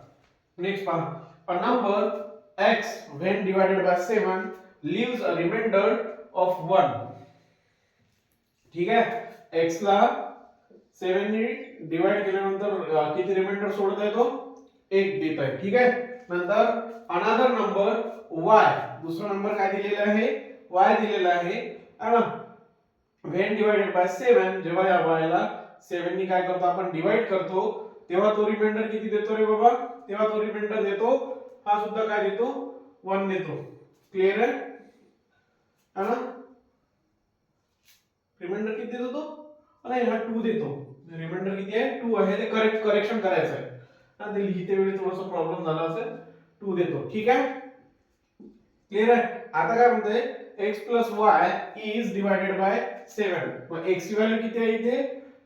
नेक्स्ट पहा. A number x when divided by 7 leaves a remainder of 1. ठीक आहे. x ला 7 ने डिवाइड केल्यानंतर किती रिमाइंडर सोडत आहे तो 1 देत आहे. ठीक आहे. नंतर अनदर नंबर y दुसरा नंबर काय दिलेला आहे y दिलेला आहे ना. when divided by 7 जेव्हा या y ला 7 ने काय करतो आपण डिवाइड करतो तेव्हा तो रिमाइंडर किती देतो रे बाबा. तेव्हा तो रिमाइंडर देतो हा सुद्धा काय देतो 1 देतो. क्लियर आहे ना. रिमाइंडर किती देतो तो अरे हा 2 देतो. रिमाइंडर किती आहे 2 आहे. ते करेक्शन करायचं आहे ना. ते लिहिते वेळी थोडासा प्रॉब्लेम झाला असेल 2 देतो. ठीक आहे. क्लियर आहे. आता काय म्हणते x + y is divided by 7. मग x ची व्हॅल्यू किती आहे इथे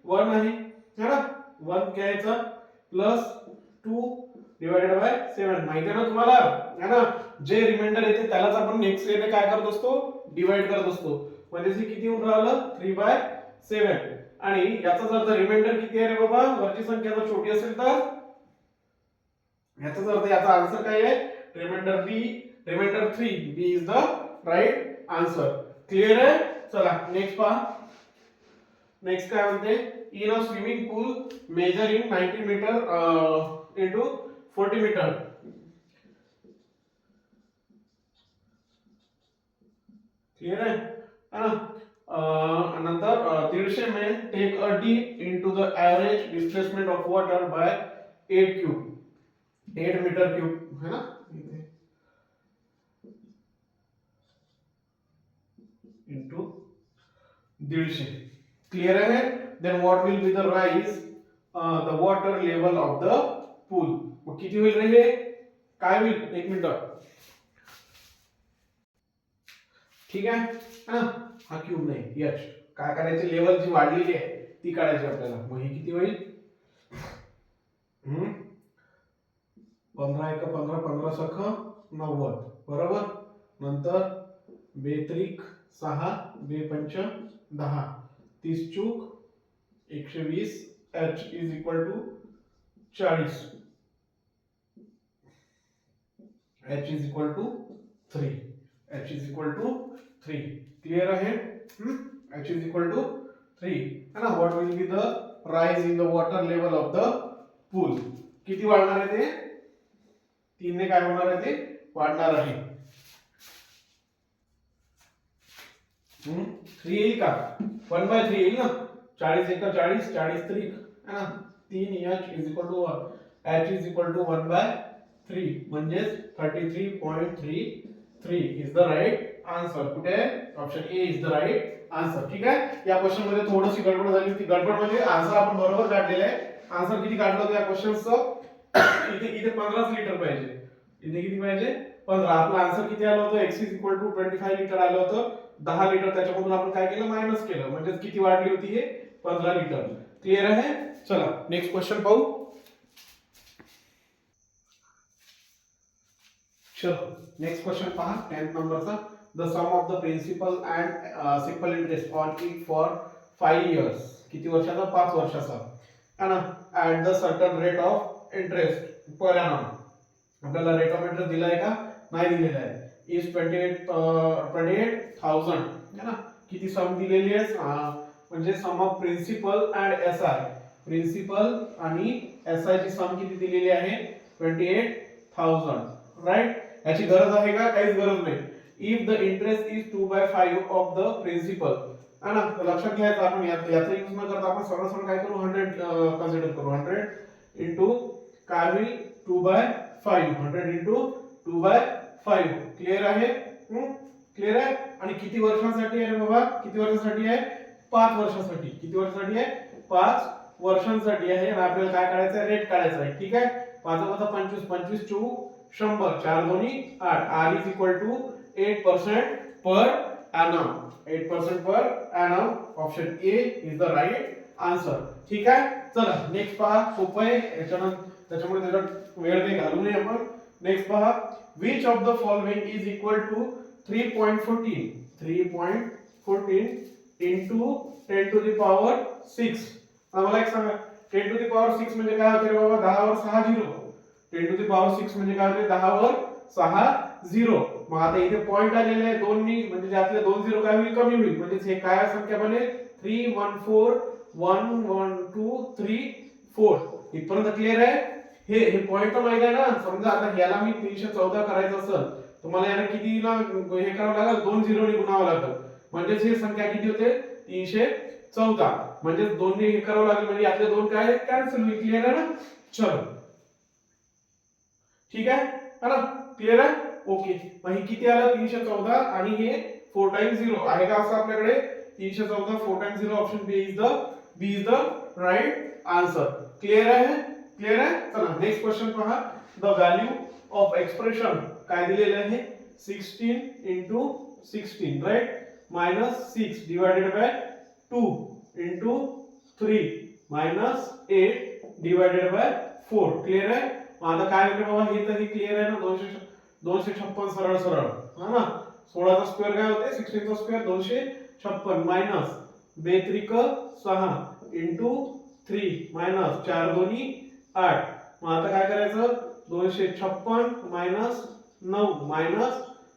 1 आहे है ना. 1 घ्यायचा प्लस 2 डिवाइडेड बाय 7 माहिती आहे ना तुम्हाला है ना. जे रिमाइंडर येते त्यालाच आपण नेक्स्ट वेने काय करत असतो डिवाइड करत असतो. म्हणजे हे किती होऊन राहिलं 3/7 आणि याचा जर रिमाइंडर किती आहे रे बाबा वरची संख्या जर छोटी असेल तर याचा अर्थ याचा आन्सर काय आहे remainder 3 b is the right answer. Clear आहे. चला नेक्स्ट पहा. नेक्स्ट काय म्हणते, in a swimming pool measuring 90 metre into 40 metre. Clear आहे ना. नंतर 150 men take a dip into the average displacement of water by 8 cube, 8 metre cube है ना, इंटू 150. क्लियर आहे. Then what will be the rise the water level of the pool. मग किती होईल रे हे, काय होईल, एक मिनिट. ठीक आहे ना. हा क्यूब नाही, एच. काय करायचे, लेवल जी वाढलेली आहे ती काढायची आपल्याला. मग हे किती होईल, 15 एक 15, 15 सख 90 बरोबर. नंतर 2 त्रिक 6, 2 पंच 10, 30 चूक 120. H is equal to 40. H is equal to 3. H is equal to 3. Clear आहे. H इज इक्वल टू 3 है ना. What will be the rise in the water level of the pool. किती वाढणार आहे ते, 3 ने काय होणार आहे, ते वाढणार आहे. 3 येईल का, 1/3 येईल ना. 40 एक 40, 40 त्रिक है ना. 3 H is equal to H is equal to 1/3 म्हणजे 33.33 इज द राइट आन्सर. कुठे, option A is the right answer. ठीक आहे. या क्वेश्चन मध्ये थोडीशी गडबड झाली होती. गडबड म्हणजे आन्सर आपण बरोबर काढलेला आहे. आन्सर किती काढलं होतं या क्वेश्चनचं, इथे 15 लिटर पाहिजे. इथे किती पाहिजे, 15. आपलं आन्सर किती आलं होतं, x is equal to 25 litre आलं होतं. 10 लिटर त्याच्यामधून आपण काय केलं, मायनस केलं. म्हणजे किती वाढली होती, हे 15 लिटर. क्लियर आहे. चला नेक्स्ट क्वेश्चन पाहू. चलो नेक्स्ट क्वेश्चन पहा, 10th नंबरचा. The sum of the principal and simple interest on it for 5 years. किती वर्षाचा, 5 वर्षाचा है ना. At the certain rate of interest per annum. आपल्याला रेट ऑफ इंटरेस्ट दिलाय का, नाही दिलेला आहे. इज 28,000 है ना. किती सम दिलेली आहे, म्हणजे sum of principal and SI. Principal आणि एसआय ची सम किती दिलेली आहे, 28,000 राईट. याची गरज आहे का, काहीच गरज नाही. If the interest is 2/5 of the principal है ना. तर लक्षात घ्यायचं आपण याचा यूज न करता आपण सरळ सरळ काय करू, 100 कन्सिडर करू. 100 इंटू काय होईल, 2/5. 100 इंटू 2/5. क्लियर आहे. क्लियर आहे. आणि किती वर्षांसाठी आहे बाबा, किती वर्षांसाठी आहे, 5 वर्षांसाठी. किती वर्षांसाठी आहे, 5 वर्षांसाठी आहे. आणि आपल्याला काय करायचं आहे, रेट काढायचा आहे. ठीक आहे. 5 × 25, 25 चोक 100, 4 दोन्ही 8. R is equal to 8% per annum. 8% per annum. Option A is the right answer. ठीक आहे. चला नेक्स्ट पहा, सोपं आहे. त्याच्यामुळे त्याच्यात वेळ काही घालू नये आपण. नेक्स्ट पहा, which of the following is equal to 3.14 3.14 into 10 to the power 6. मला एक सांगा, 10 to the power 6 म्हणजे काय होते रे बाबा, 10 वर 6 झिरो. 10 to the power 6 म्हणजे काय होते, 10 वर 6 झिरो. मग आता इथे पॉइंट आलेले आहे दोन्ही, म्हणजे आपले 2 झिरो काय होईल, कमी होईल. म्हणजे हे काय संख्या बनेल, 3 1 4 1 1 2 3 4. इथपर्यंत क्लिअर आहे. हे पॉइंट तर माहिती आहे ना. समजा आता ह्याला मी 314 करायचं असेल तर मला याला किती ना हे करावं लागेल, 2 झिरोने गुणावं लागेल. म्हणजे ही संख्या किती होते, 314. म्हणजे 2 ने हे करावं लागेल, म्हणजे यातले 2 काय कॅन्सल होईल. क्लिअर आहे ना. चलो ठीक आहे ना, क्लिअर आहे. ओके. मग हे किती आलं, 314 आणि हे 4 टाइम्स 0 आहे का असं आपल्याकडे, 314 4 times 0. Option B is the right answer. Clear आहे. क्लिअर आहे. चला नेक्स्ट क्वेश्चन पहा. द व्हॅल्यू ऑफ एक्सप्रेशन काय दिलेले आहे, 16 into 16 right, -6 divided by 2 into 3 -8 divided by 4. Clear आहे. आता काय होते बाबा, हे तर हे क्लिअर आहे ना. 256 सरळ सरळ है ना. 16 चा स्क्वेअर काय होते, 16 चा स्क्वेअर 256 मायनस 2 त्रिक 6 इंटू 3 मायनस 4 दोन्ही 8. मग आता काय करायचं, 256 मायनस 9 मायनस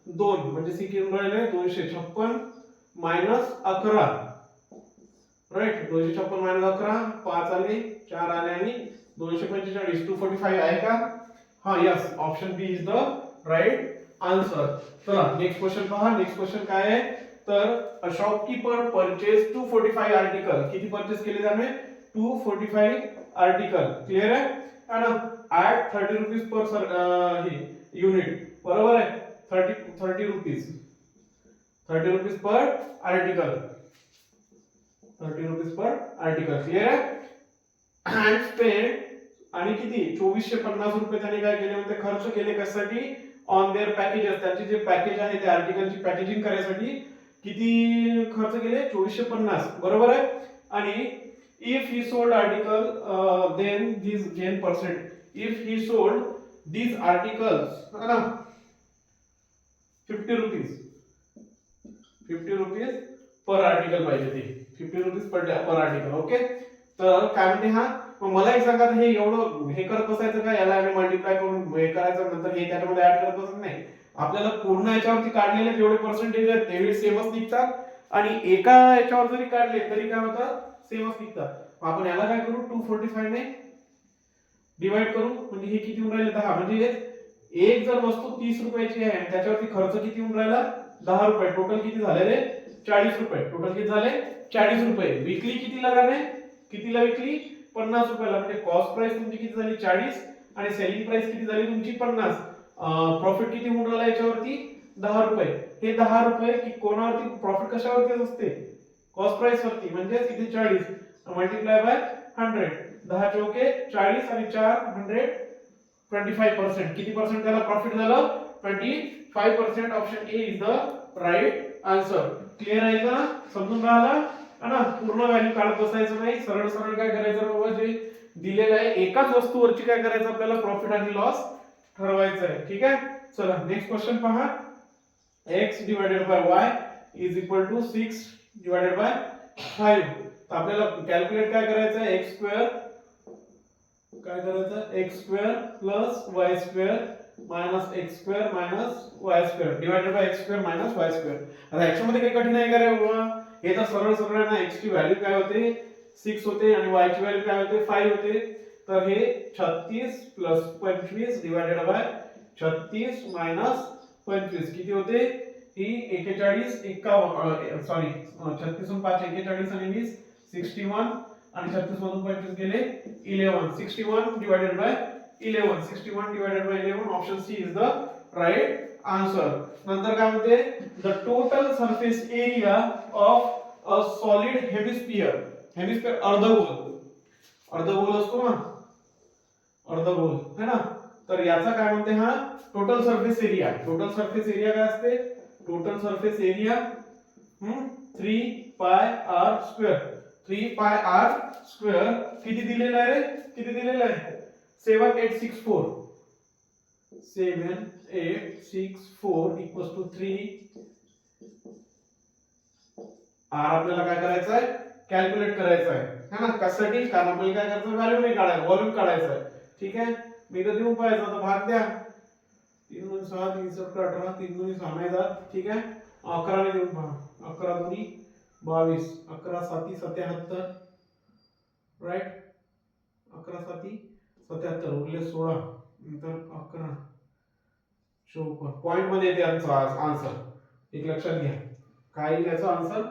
2 म्हणजे सी किती राहिले 256 मायनस 11 राईट 256 मायनस 11 5 आले 4 आले आणि 245 245 आहे का हा yes option B is the right answer. चला नेक्स्ट क्वेश्चन पहा. नेक्स्ट क्वेश्चन काय आहे तर अ शॉपकीपर परचेस 245 आर्टिकल किती परचेस केले त्याने 245 आर्टिकल क्लियर आहे आणि ऍट 30 रुपीज पर युनिट बरोबर आहे 30 rupees 30 rupees per article 30 rupees per article clear आहे अँड स्पेंड आणि किती 2450 रुपये त्याने काय केले होते खर्च केले कशासाठी ऑन देअर पॅकेजेस त्याचे जे पॅकेज आहे त्या आर्टिकलची पॅकेजिंग करण्यासाठी किती खर्च केले 2450 बरोबर आहे आणि if he sold article then this gain percent if he sold these articles है ना 50 रुपीज पर आर्टिकल पाहिजे ते 50 रुपीज पर आर्टिकल ओके. तर काय म्हणते हा मला एक सांगा हे एवढं हे करत बसायचं का याला आणि मल्टिप्लाय करून हे करायचं नंतर हे त्याच्यामध्ये ऍड करत बसत नाही आपल्याला पूर्ण याच्यावरती काढलेले जेवढे पर्सेंटेज आहेत तेवढे सेमच निघतात आणि एका याच्यावर जरी काढले तरी काय होतं सेमच निघतात. आपण याला काय करू 245 ने डिवाइड करू म्हणजे हे किती होऊन राहिले 10 म्हणजे एक जर वस्तू 30 रुपयाची आहे त्याच्यावरती खर्च किती होऊन राहिला 10 रुपये टोटल किती झाले रे 40 रुपये टोटल किती झाले 40 रुपये. विकली किती लगाने कितीला विकली 50 रुपयाला म्हणजे कॉस्ट प्राइस तुमची किती झाली 40 आणि सेलिंग प्राइस किती झाली तुमची 50 प्रॉफिट किती होऊन राहिला याच्यावरती 10 रुपये. हे 10 रुपये की कोणावरती प्रॉफिट कशावरती असते कॉस्ट प्राइस वरती म्हणजे किती 40 मल्टिप्लाय बाय 100 10 चौके 40 आणि 4 125% किती पर्सेंट त्याला प्रॉफिट झालं 25%. Option A is the right answer. Clear आहे का समजून राहिला ना पूर्ण व्हॅल्यू काढत बसायचं नाही सरळ सरळ काय करायचं बाबा जे दिलेलं आहे एकाच वस्तूवरची काय करायचं आपल्याला प्रॉफिट आणि लॉस ठरवायचं आहे ठीक आहे. चला नेक्स्ट क्वेश्चन पहा x divided by y is equal to 6 divided by 5. तर आपल्याला कॅल्क्युलेट काय करायचं आहे x स्क्वेअर काय करायचं x square plus y square minus x square minus y square divided by x square minus y square. आता याच्यामध्ये काही कठीण आहे का रे बाबा हे तर सरळ सरळ आहे ना x ची व्हॅल्यू काय होते 6 होते आणि y ची व्हॅल्यू काय होते 5 होते तर हे 36 प्लस 25 डिवाइडेड बाय 36 मायनस 25 किती होते ही 41 सॉरी 36 मधून 5 41 आणि 20 61 आणि 36 मधून 25 गेले 11 61 divided by 11 61 divided by 11 option C is the right answer. नंतर काय म्हणते the total surface area of a solid hemisphere hemisphere अर्धगोल असतो ना अर्धगोल है ना तर याचा काय म्हणते हा टोटल सरफेस एरिया काय असते टोटल सरफेस एरिया 3 पाय r स्क्वेअर 3 पाय r स्क्वेअर किती दिलेला आहे रे किती दिलेला आहे 7864 इक्वल्स टू 3 r आपल्याला काय करायचं आहे कॅल्क्युलेट करायचं आहे है ना कशासाठी कारण आपल्याला काय करायचं व्हॅल्यू नाही काढायचं व्हॉल्यूम काढायचं आहे ठीक आहे. मी तर देऊन पाहिजे तर भाग द्या 3 गुणिले 6 3 7 18 3 गुणिले 6 नाही जात ठीक आहे 11 ने देऊन पहा 11 दुनी 22 11 7 77 राइट 11 7 77 उरले 16 नंतर 11 54 पॉइंट मध्ये येते आन्सर एक लक्षात घ्या काय याचा आन्सर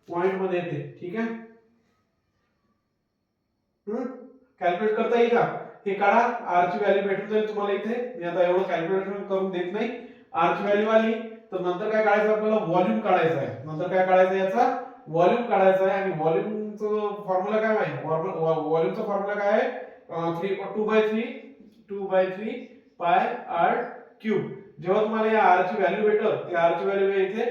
पॉइंट मध्ये येते ठीक आहे. कॅल्क्युलेट करता येईल का हे काढा r ची व्हॅल्यू भेटून जाईल तुम्हाला इथे मी आता एवढं कॅल्क्युलेशन करून देत नाही r ची व्हॅल्यू आली तर नंतर काय काढायचं आपल्याला व्हॉल्यूम काढायचा आहे नंतर काय काढायचं याचा व्हॉल्यूम काढायचा आहे आणि व्हॉल्यूमचा फॉर्म्युला काय आहे व्हॉल्यूमचा फॉर्म्युला काय आहे 2/3 पाय r क्यूब. जेव्हा तुम्हाला या r ची व्हॅल्यू भेटेल ती r ची व्हॅल्यू इथे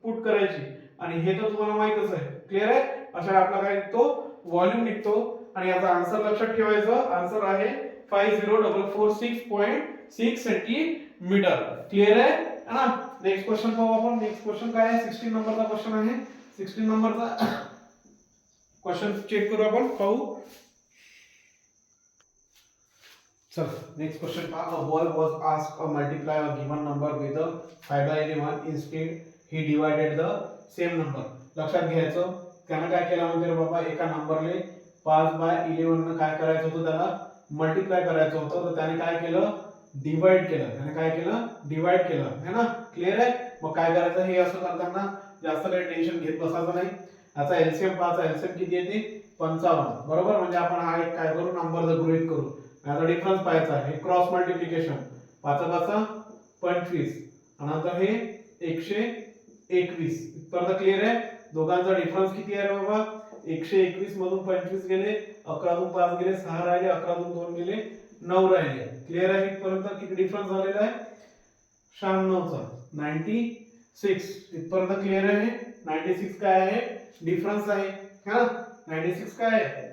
पुट करायची आणि हे तर तुम्हाला माहितच आहे क्लिअर आहे. अशा आपला काय निघतो व्हॉल्यूम निघतो आणि याचा आन्सर लक्षात ठेवायचं आन्सर आहे 50446.6 सेंटीमीटर. क्लिअर आहे ना. नेक्स्ट क्वेश्चन पाहू आपण. नेक्स्ट क्वेश्चन काय आहे 16 नंबरचा क्वेश्चन आहे. 16 नंबरचा क्वेश्चन चेक करू आपण पाहू. चल नेक्स्ट क्वेश्चन पहा. A boy was asked a multiply a given number with 5 by 11 instead he divided the same number. लक्षात घ्यायचं त्यानं काय केलं म्हणजे रे बाबा एका नंबरले 5 by 11 न काय करायचं होतं त्याला मल्टिप्लाय करायचं होतं. तर त्याने काय केलं डिवाइड केलं. त्याने काय केलं डिवाइड केलं है ना. क्लिअर आहे. मग काय करायचं हे असं करताना जास्त काही टेन्शन घेत बसायचं नाही. याचा एलसीएम पाहायचा. एलसीएम किती येते 55 बरोबर. म्हणजे आपण हा एक काय करू नंबर गृहीत करू. याचा डिफरन्स पाहायचा हे क्रॉस मल्टिप्लिकेशन 5 25 आणि आता हे 121 इथपर्यंत क्लिअर आहे. दोघांचा डिफरन्स किती आहे रे बाबा 121 मधून 25 गेले 11 मधून 5 गेले 6 राहिले 11 मधून 2 गेले 9 राहिले. क्लिअर आहे. इथपर्यंत किती डिफरन्स झालेला आहे 96 चा 96 इथपर्यंत क्लिअर आहे. 96 काय आहे डिफरन्स आहे हा 96 काय आहे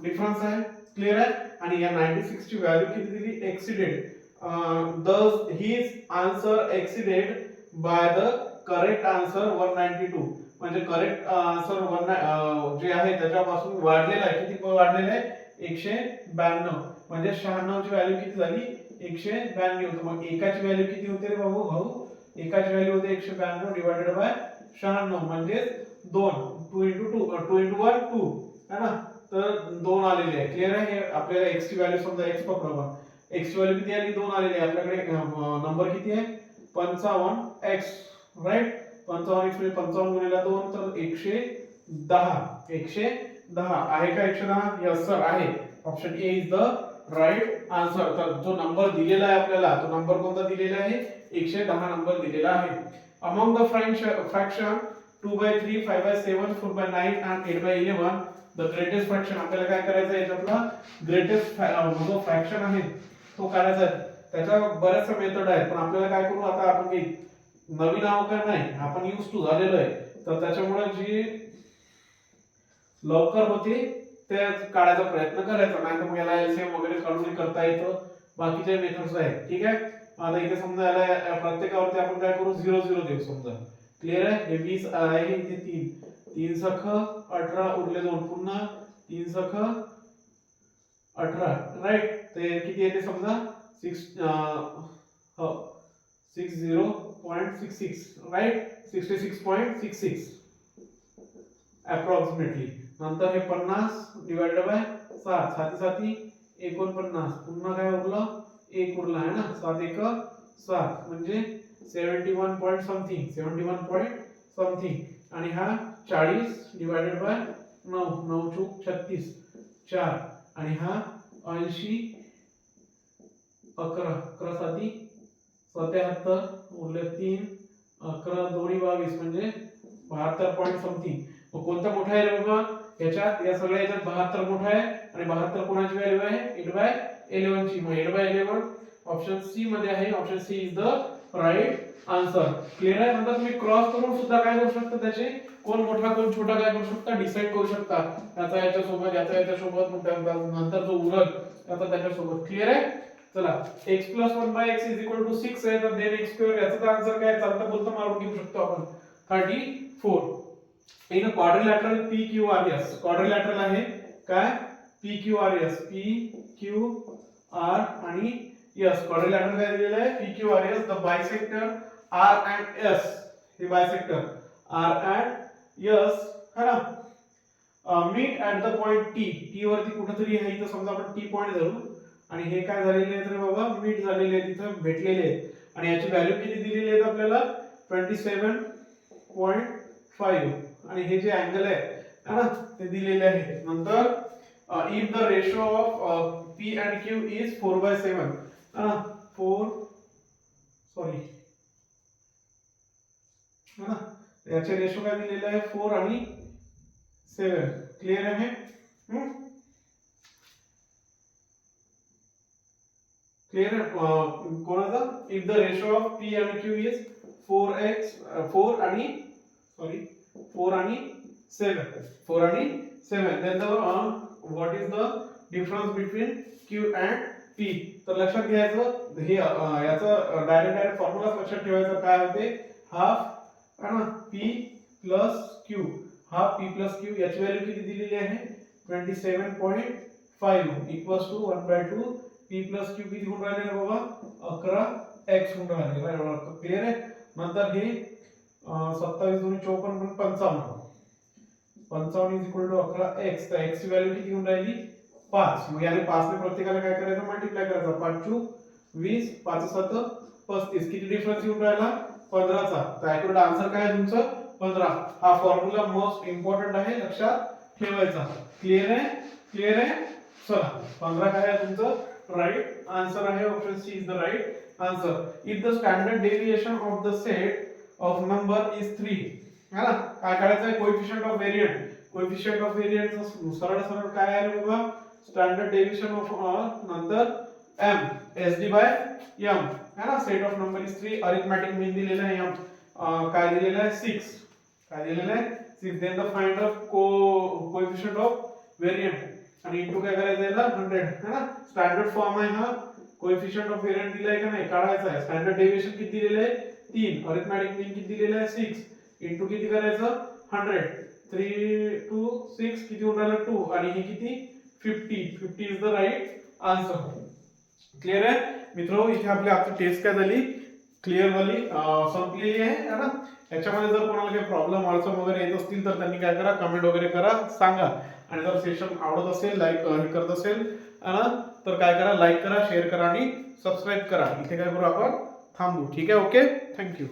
डिफरन्स आहे. क्लिअर आहे. आणि या 96 ची व्हॅल्यू किती दिली exceeded thus his answer exceeded by the correct answer 192. म्हणजे करेक्ट आन्सर जे आहे त्याच्यापासून वाढलेला आहे. किती वाढलेला आहे 192. म्हणजे 96 ची व्हॅल्यू किती झाली 192. तर मग एकाची व्हॅल्यू किती होते रे भाऊ एकाची व्हॅल्यू होते 192 डिवाइडेड बाय 96 म्हणजे 2 2 into 1 2 है ना. तर 2 आलेले आहे. क्लिअर आहे. हे आपल्याला x ची व्हॅल्यू समजा x पकडा. x ची व्हॅल्यू किती आली 2 आलेली आहे. आपल्याकडे नंबर किती आहे 55x राईट. 55x म्हणजे 55 गुणिले 2 तर 110 आहे का 110. यस सर आहे. Option A is the right answer. तर जो नंबर दिलेला आहे आपल्याला तो नंबर कोणता दिलेला आहे 110 नंबर दिलेला आहे. Among the fraction 2 by 3 5 by 7 4 by 9 and 8 by 11 the greatest fraction. आपल्याला काय करायचं आहे याच्यातला ग्रेटेस्ट जो फ्रॅक्शन आहे तो काढायचा आहे. त्याच्या बऱ्याचशा मेथड आहेत पण आपल्याला काय करू आता आपण काही नवीन नाव काय नाही आपण यूज टू झालेलो आहे. तर त्याच्यामुळे जी लवकर होते ते काढायचा प्रयत्न करायचा. नाही तर मग याला एलसीएम वगैरे काढून करता येतं. बाकीचे मेथड्स आहेत. ठीक आहे. आता इथे समजा याला प्रत्येकावरती आपण काय करू 0 0 देऊ समजा. क्लिअर आहे. हे 20 आहे इथे 3 सख 18 उरले 2 पुन्हा 3 सख 18 राईट. ते किती येते समजा 60.66 राईट 66.66 अप्रॉक्सिमेटली. नंतर हे 50 डिवाइडेड बाय 7 7 49 पुन्हा काय उरलं 1 उरला आहे ना 7 1 7 म्हणजे 71 पॉइंट समथिंग आणि हा 40 डिवाइडेड बाय 9 9 चूक 36 4 आणि हा 80 11 11 7 77 उरले 3 11 2 22 म्हणजे 72 पॉइंट समथिंग. मग कोणता मोठा आहे रे बाबा याच्यात या सगळ्या याच्यात 72 मोठा आहे आणि 72 कोणाची व्हॅल्यू आहे 8 by 11 ची. मग 8 by 11 ऑप्शन सी मध्ये आहे. Option C is the right answer. Clear आहे. नंतर तुम्ही क्रॉस करून सुद्धा काय करू शकता त्याचे कोण मोठा कोण छोटा काय करू शकता डिसाइड करू शकता. त्याचा याच्यासोबत याच्यासोबत नंतर जो उरल त्याचा त्याच्यासोबत. क्लिअर आहे. चला x plus 1 by x is equal to 6 आहे तर then x square याचा आन्सर काय चालता बोलता मारून घेऊ शकतो आपण 34. इन क्वाड्रिलॅटरल PQRS क्वाड्रिलॅटरल आहे काय PQRS PQR आणि S क्वाड्रिलॅटरल काय दिलेलं आहे PQRS. The bisector R and S हे बायसेक्टर R and S है ना meet at the point T वरती कुठेतरी आहे. इथं समजा आपण T पॉइंट धरू आणि हे काय झालेले आहेत रे बाबा मीट झालेले आहेत तिथं भेटलेले आहेत. आणि याची व्हॅल्यू किती दिलेली आहे आपल्याला 27.5 आणि हे जे अँगल आहे ना ते दिलेले आहे. नंतर if the ratio of P and Q is 4 by 7 ना 4 सॉरी ना याचे रेशो काय दिलेले आहे 4 आणि 7. क्लिअर आहे. क्लिअर कोणाचा if the ratio of P and Q is 4 आणि 7 then the what is the difference between Q and P. तर लक्षात घ्यायचं हे याचा डायरेक्ट फॉर्म्युला लक्षात ठेवायचा काय होते हाफ है ना P plus Q half P plus Q याची व्हॅल्यू किती दिलेली आहे 27.5 5 equals to 1/2 p plus q किती होऊन राहिले रे बाबा 11x होऊन राहिले. क्लिअर आहे. नंतर हे 27 2 54 पण 55 55 इज इक्वल टू 11x. तर x ची व्हॅल्यू किती होऊन राहिली 5. मग याने 5 ने प्रत्येकाला काय करायचं मल्टिप्लाय करायचं. 5 चू 20 5 7 35 किती डिफरन्स येऊन राहिला 15 चा. तर ऍक्युरेट आन्सर काय आहे तुमचं 15. हा फॉर्म्युला मोस्ट इम्पॉर्टंट आहे लक्षात ठेवायचा. क्लिअर आहे. क्लिअर आहे. चला 15 काय आहे तुमचं राईट आन्सर आहे. Option C is the right answer. If the standard deviation of the set of number is 3 है ना. काय करायचं आहे coefficient of variant. Coefficient of variant सरळ सरळ काय आहे रे बाबा स्टँडर्ड डेविएशन ऑफ नंतर m sd by m है ना. Set of number is 3. Arithmetic mean दिलेला आहे m काय दिलेला आहे 6. काय दिलेला आहे 6. Then the find of coefficient of variant आणि इनटू काय करायचं याला 100 है ना. स्टँडर्ड फॉर्म आहे हा. कोएफिशिएंट ऑफ व्हेरिएंट दिलाय का नाही काढायचा आहे. स्टँडर्ड डेविएशन किती दिलेले आहे 3. अरिथमेटिक मीन किती दिलेला आहे 6 इनटू किती करायचं 100. 3 2 6 किती होऊन राहिलं 2 आणि हे किती 50 is the right answer. Clear आहे मित्रो. इथे आपली आजची टेस्ट काय झाली क्लिअर वाली संपलेली आहे ना. याच्यामध्ये जर कोणाला काही प्रॉब्लेम अडचण वगैरे येत असतील तर त्यांनी काय करा कमेंट वगैरे करा सांगा. आणि जर सेशन आवडत असेल लाईक हे करत असेल तर काय करा लाईक करा शेअर करा आणि सबस्क्राईब करा. इथे काय करू आपण थांबू. ठीक आहे. Okay thank you.